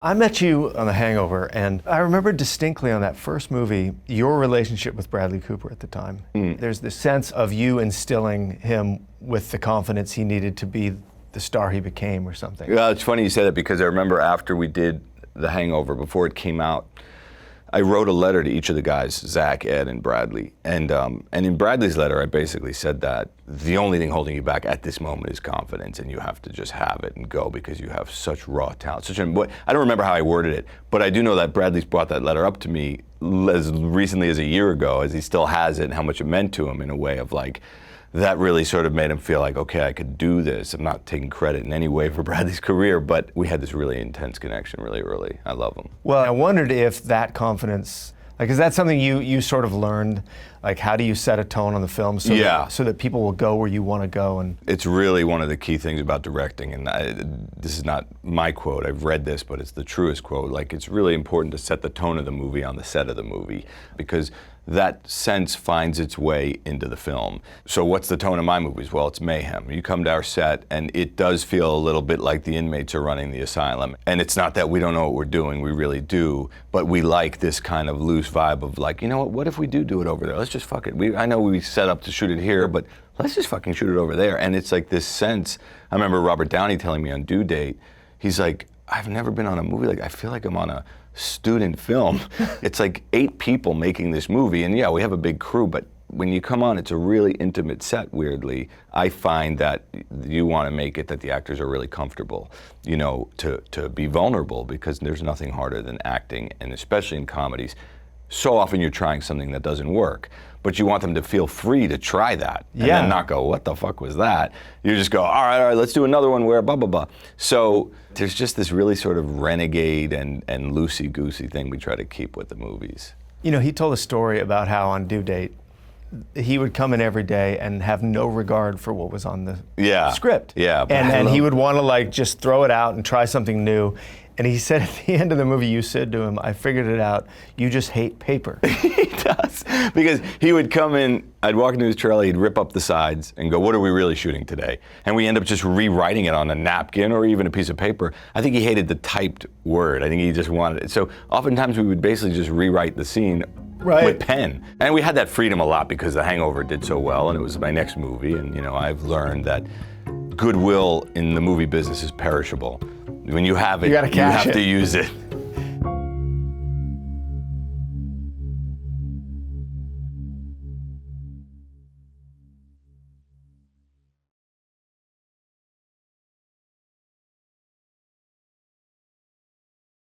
I met you on The Hangover, and I remember distinctly on that first movie, your relationship with Bradley Cooper at the time. There's this sense of you instilling him with the confidence he needed to be the star he became or something. Yeah, it's funny you say that because I remember after we did The Hangover, before it came out, I wrote a letter to each of the guys, Zach, Ed, and Bradley. And in Bradley's letter, I basically said that the only thing holding you back at this moment is confidence, and you have to just have it and go because you have such raw talent. I don't remember how I worded it, but I do know that Bradley's brought that letter up to me as recently as a year ago, as he still has it, and how much it meant to him in a way of like, that really sort of made him feel like, okay, I could do this. I'm not taking credit in any way for Bradley's career, but we had this really intense connection really early. I love him. Well, I wondered if that confidence, like, is that something you sort of learned? Like, how do you set a tone on the film so that people will go where you want to go? And it's really one of the key things about directing, and this is not my quote, I've read this, but it's the truest quote. Like, it's really important to set the tone of the movie on the set of the movie, because that sense finds its way into the film. So what's the tone of my movies? Well, it's mayhem. You come to our set and it does feel a little bit like the inmates are running the asylum. And it's not that we don't know what we're doing, we really do, but we like this kind of loose vibe of like, you know what if we do it over there? Let's just fuck it. I know we set up to shoot it here, but let's just fucking shoot it over there. And it's like this sense, I remember Robert Downey telling me on Due Date, he's like, I've never been on a movie, like I feel like I'm on a student film. It's like 8 people making this movie, and yeah, we have a big crew, but when you come on, it's a really intimate set, weirdly. I find that you want to make it that the actors are really comfortable, you know, to be vulnerable, because there's nothing harder than acting, and especially in comedies. So often you're trying something that doesn't work, but you want them to feel free to try that and then not go, what the fuck was that? You just go, all right, let's do another one where blah, blah, blah. So there's just this really sort of renegade and loosey-goosey thing we try to keep with the movies. you know, he told a story about how on Due Date, he would come in every day and have no regard for what was on the script. Yeah. And he would want to like just throw it out and try something new. And he said at the end of the movie, you said to him, I figured it out, you just hate paper. He does. Because he would come in, I'd walk into his trailer, he'd rip up the sides and go, what are we really shooting today? And we end up just rewriting it on a napkin or even a piece of paper. I think he hated the typed word. I think he just wanted it. So oftentimes we would basically just rewrite the scene with pen. And we had that freedom a lot because The Hangover did so well and it was my next movie. And you know, I've learned that goodwill in the movie business is perishable. When you have it, you have to use it.